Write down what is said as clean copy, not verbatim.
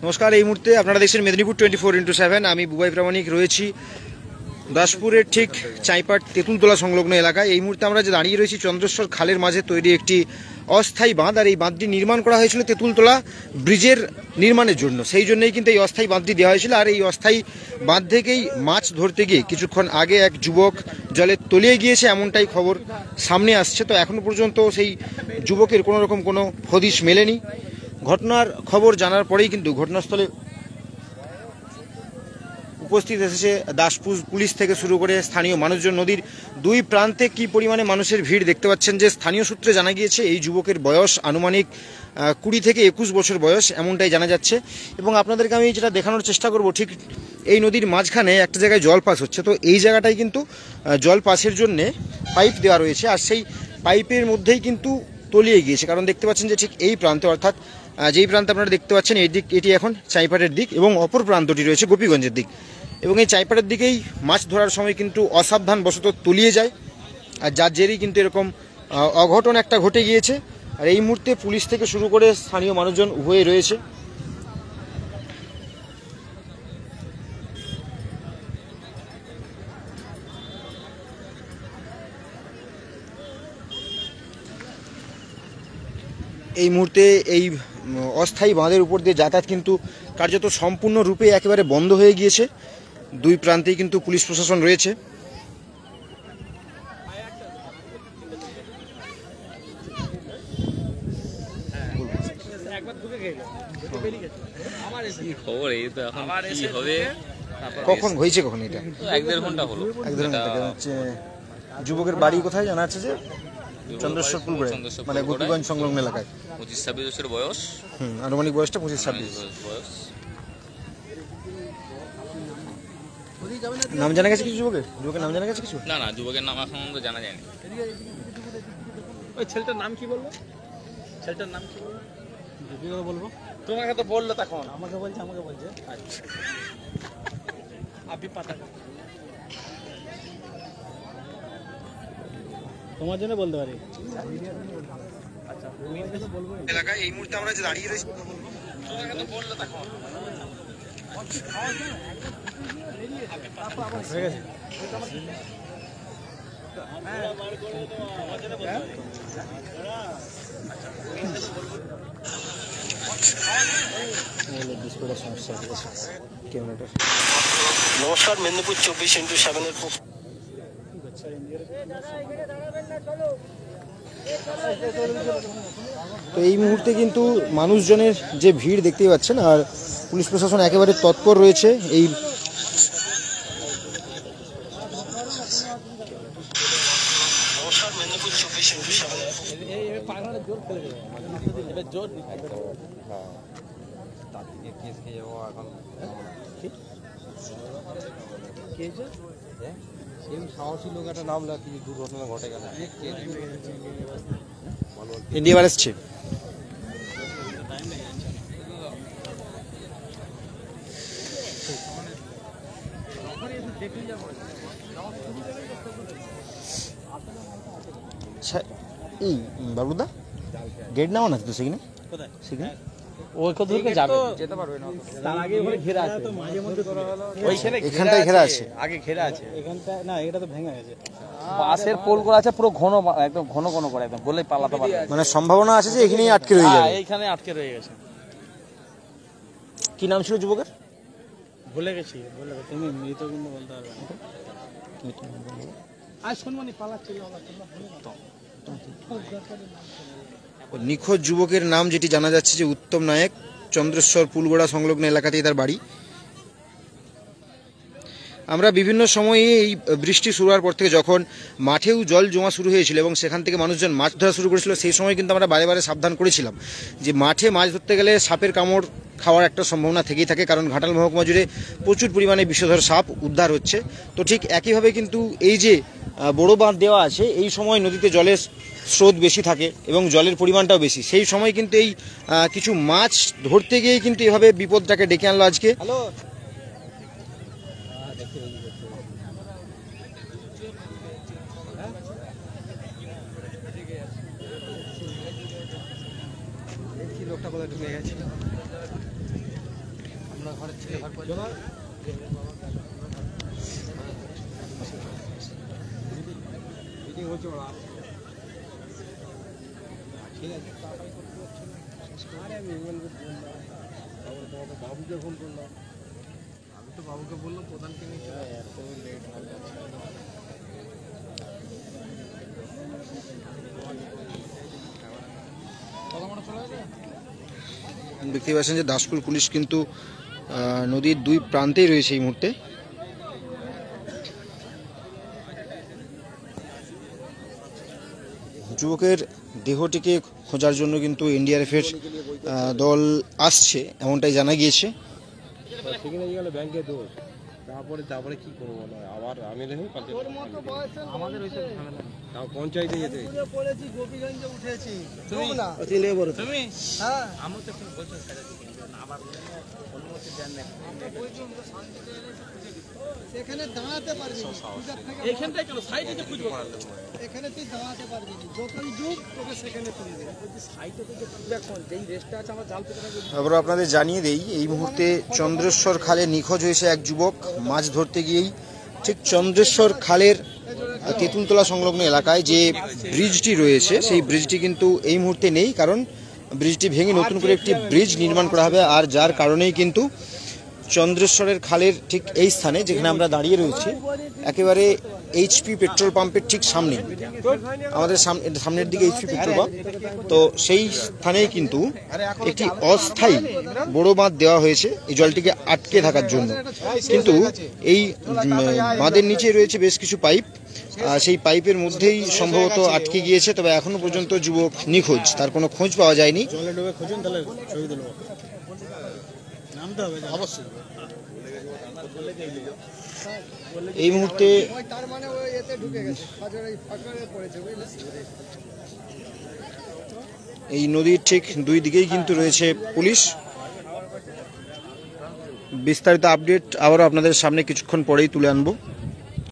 নমস্কার। এই মুহূর্তে আপনারা দেখছেন মেদিনীপুর 24x7। আমি বুবাই প্রামাণিক রয়েছি দাসপুরের ঠিক চাইপাট তেঁতুলতলা সংলগ্ন এলাকায়। এই মুহূর্তে আমরা যে দাঁড়িয়ে রয়েছি চন্দ্রেশ্বর খালের মাঝে তৈরি একটি অস্থায়ী বাঁধ, আর এই বাঁধটি নির্মাণ করা হয়েছিল তেঁতুলতলা ব্রিজের নির্মাণের জন্য। সেই জন্যই কিন্তু এই অস্থায়ী বাঁধটি দেওয়া হয়েছিল। আর এই অস্থায়ী বাঁধ থেকেই মাছ ধরতে গিয়ে কিছুক্ষণ আগে এক যুবক জলে তলিয়ে গিয়েছে, এমনটাই খবর সামনে আসছে। তো এখনো পর্যন্ত সেই যুবকের কোনো রকম কোনো হদিশ মেলেনি। ঘটনার খবর জানার পরেই কিন্তু ঘটনাস্থলে উপস্থিত এসেছে দাসপুর পুলিশ থেকে শুরু করে স্থানীয় মানুষজন। নদীর দুই প্রান্তে কি পরিমাণে মানুষের ভিড় দেখতে পাচ্ছেন। যে স্থানীয় সূত্রে জানা গিয়েছে এই যুবকের বয়স আনুমানিক 20 থেকে 21 বছর বয়স, এমনটাই জানা যাচ্ছে। এবং আপনাদেরকে আমি যেটা দেখানোর চেষ্টা করব, ঠিক এই নদীর মাঝখানে একটা জায়গায় জল পাস হচ্ছে। তো এই জায়গাটায় কিন্তু জল পাসের জন্যে পাইপ দেওয়া রয়েছে, আর সেই পাইপের মধ্যেই কিন্তু তলিয়ে গিয়েছে। কারণ দেখতে পাচ্ছেন যে ঠিক এই প্রান্তে, অর্থাৎ যেই প্রান্তে আপনারা দেখতে পাচ্ছেন এই দিক, এটি এখন চাইপাটের দিক এবং অপর প্রান্তটি রয়েছে গোপীগঞ্জের দিক। এবং এই চাইপাটের দিকেই মাছ ধরার সময় কিন্তু অসাবধানবশত তলিয়ে যায়, আর যার জেরেই কিন্তু এরকম অঘটন একটা ঘটে গিয়েছে। আর এই মুহূর্তে পুলিশ থেকে শুরু করে স্থানীয় মানুষজন উভয়ে রয়েছে। এই মুহূর্তে এই অস্থায়ী বাঁধের উপর দিয়ে যাতায়াত কিন্তু কার্যত সম্পূর্ণরূপে একেবারে বন্ধ হয়ে গিয়েছে। দুই প্রান্তেই কিন্তু পুলিশ প্রশাসন রয়েছে। কখন হয়েছে, কখন এটা? 1-1.5 ঘন্টা হলো। 1-1.5 ঘন্টা হচ্ছে। যুবকের বাড়ি কোথায় জানা আছে? যে চন্দ্রেশ্বর পুলগড়ে, মানে গোপীগঞ্জ সংলগ্ন এলাকায়। 25-26 বছর বয়স। আনুমানিক বয়সটা 25-26 বয়স। নাম জানা গেছে কিছু যুবকের? নাম জানা গেছে কিছু? না, যুবকের নাম এখন তো জানা যায়নি। ওই ছেলেটার নাম কি বলবো? ছেলেটার নাম কি বলবো? বলবো তোমাকে তো বললো, তখন আমাকে বলছে আচ্ছা আপনি পাতা তোমার জন্য বলতে পারি। আচ্ছা এলাকায় এই মুহূর্তে আমরা যে দাঁড়িয়ে রয়েছি, তোমাকে তো বললো তখন হয়ে গেছে। নমস্কার, মেদিনীপুর 24x7-এর পক্ষ। তো এই মুহূর্তে কিন্তু মানুষজনের যে ভিড় দেখতেই পাচ্ছেন, আর পুলিশ প্রশাসন একেবারে তৎপর রয়েছে। এই নমস্কার, মেদিনীপুর 24x7-এর জোর সাহসী লোক একটা নামলা, কি দুর্ঘটনা ঘটে গেল। ইন্ডিয়া বার এসছে। এই বাবুদা গেট নাও না তো সেখানে, কোথায়? সেখানে ওই কত দূর যাবে? যেতে পারবে না, তার আগে ওখানে ঘেরা আছে, তো মাঝে মধ্যে ওইখানে এখানটায় ঘেরা আছে, আগে ঘেরা আছে। এখানটা না, এটা তো ভেঙে গেছে। বাসের পোল করা আছে পুরো ঘন, একদম ঘন ঘন করে, একদম বলে পালাতে পারবে। মানে সম্ভাবনা আছে যে এখানেই আটকে রয়ে যাবে। এইখানে আটকে রয়ে গেছে। কি নাম ছিল যুবকের? ভুলে গেছি, তুমি মৃত কিন্তু বলতে পারবে না। আজ শুনবানি পালাচ্ছিল। নিখোঁজ যুবকের নাম যেটি জানা যাচ্ছে যে উত্তম নায়ক, চন্দ্রেশ্বর পুলগড়া সংলগ্ন এলাকাতেই তার বাড়ি। আমরা বিভিন্ন সময়ে এই বৃষ্টি শুরু হওয়ার পর থেকে যখন মাঠেও জল জমা শুরু হয়েছিল এবং সেখান থেকে মানুষজন মাছ ধরা শুরু করেছিল, সেই সময় কিন্তু আমরা বারে বারে সাবধান করেছিলাম যে মাঠে মাছ ধরতে গেলে সাপের কামড় খাওয়ার একটা সম্ভাবনা থেকেই থাকে, কারণ ঘাটাল মহকুমা জুড়ে প্রচুর পরিমাণে বিষধর সাপ উদ্ধার হচ্ছে। তো ঠিক একইভাবে কিন্তু এই যে বড় বাঁধ দেওয়া আছে, এই সময় নদীতে জলের স্রোত বেশি থাকে এবং জলের পরিমাণটাও বেশি। সেই সময় কিন্তু এই কিছু মাছ ধরতে গিয়েই কিন্তু এভাবে বিপদটাকে ডেকে আনলো আজকে। লোকটা কোথায় ঢুকে গেছে। বাবুকে ফোন করলাম, আমি তো বাবুকে বললাম প্রধানকে নিয়ে দেখতে পাচ্ছেন যে দাসপুর পুলিশ কিন্তু নদীর দুই প্রান্তেই রয়েছে এই মুহূর্তে। যুবকের দেহটিকে খোঁজার জন্য কিন্তু এনডিআরএফের দল আসছে, এমনটাই জানা গিয়েছে। সেখানে গেল ব্যাংকে দোষ, তারপরে কি করবো বলো, আবার আমি দেখুন আমাদের ওই তাও পঞ্চায়েতে যেতে পড়েছি, গোপীগঞ্জে উঠেছি। তুমি তুমি হ্যাঁ আমার তো বলছো আবার অনুমতি দেন না, এখানে দাঁড়াতে পারবি না। এইখানটাই কেন সাইডে যে খুঁজবো, এখানে তুই দাঁড়াতে পারবি না, যখন ডুব তোকে সেখানে তুলে দেবে। সাইডে থেকে দেখুন যেই রেস্টটা আছে আমার জাল পেতে থাকবে। আবার আপনাদের জানিয়ে দেই, এই মুহূর্তে চন্দ্রেশ্বর খালে নিখোঁজ হয়েছে এক যুবক। মাছ ধরতে গিয়েই ঠিক চন্দ্রেশ্বর খালের তেঁতুলতলা সংলগ্ন এলাকায় যে ব্রিজটি রয়েছে, সেই ব্রিজটি কিন্তু এই মুহূর্তে নেই, কারণ ব্রিজটি ভেঙে নতুন করে একটি ব্রিজ নির্মাণ করা হবে। আর যার কারণেই কিন্তু চন্দ্রেশ্বরের খালের ঠিক এই স্থানে যেখানে আমরা দাঁড়িয়ে রয়েছি, একেবারে এইচপি পেট্রোল পাম্পের ঠিক সামনে, আমাদের সামনের দিকে এইচপি পেট্রোল পাম্প, তো সেই স্থানেই কিন্তু একটি অস্থায়ী বড় বাঁধ দেওয়া হয়েছে এই জলটিকে আটকে থাকার জন্য। কিন্তু এই বাঁধের নিচে রয়েছে বেশ কিছু পাইপ, সেই পাইপের মধ্যেই সম্ভবত আটকে গিয়েছে। তবে এখনো পর্যন্ত যুবক নিখোঁজ, তার কোনো খোঁজ পাওয়া যায়নি। এই মুহূর্তে তার মানে ওই এতে ঢুকে গেছে, ফাঁকরে পড়েছে, বুঝলে? এই নদীর ঠিক দুই দিকেই কিন্তু রয়েছে পুলিশ। বিস্তারিত আপডেট আবারও আপনাদের সামনে কিছুক্ষণ পরেই তুলে আনবো।